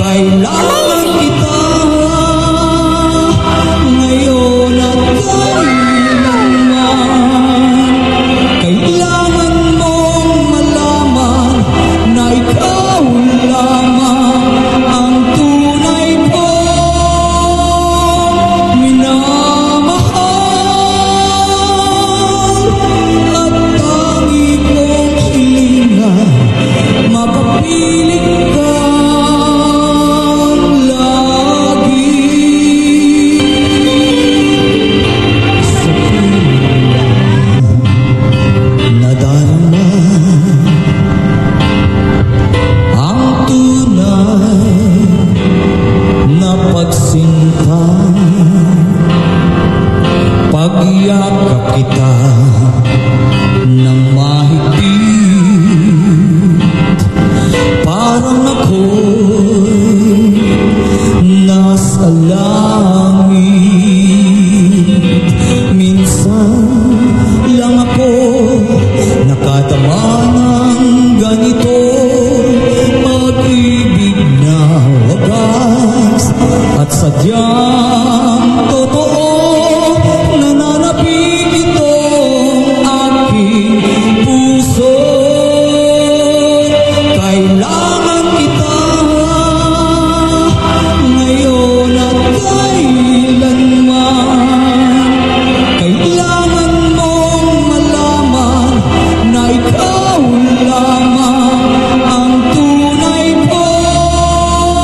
Kailangan kita ngayon at kailanman. Kailangan mong malaman na ikaw lamang ang tunay kong minamahal. At tangi kong hilingan, mapapiling ka pag-iyakap kita ng mahigpit, parang ako'y nasa langit. Minsan lang ako nakatama ng ganito, pag-ibig na wagas at sadyang totoo. Nananapig itong aking puso. Kailangan kita ngayon at kailanman. Kailangan mong malaman na ikaw lamang ang tunay kong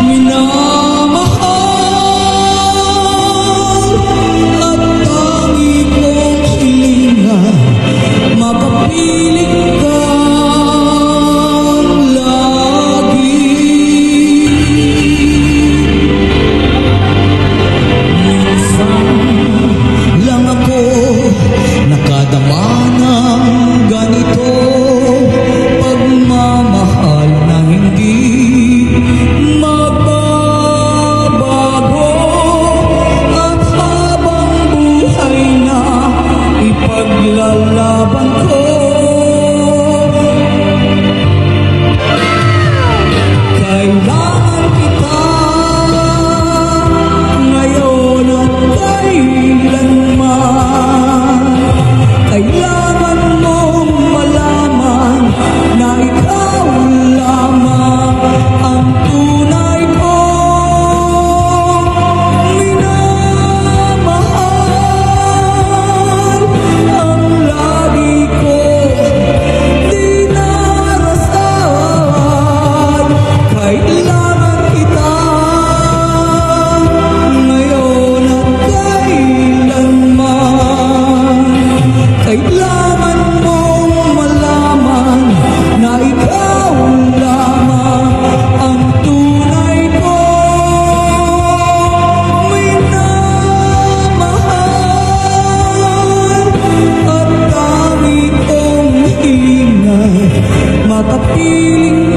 minamahal. At tangi kong hilingan, mapapiling ka lagi. Minsan lang ako nakadama ng ganito, pagmamahal na hindi magbabago. At habang buhay na ipaglalaban ko, kailangan kita ngayon at kailanman. Kailangan mong malaman na ikaw lamang ang tunay kong minamahal. Ang lagi ko dinarasal. Kailangan kita ngayon at kailanman. Kailangan mong malaman na ikaw lamang ang tunay kong minamahal. At tangi kong hilingan, makapiling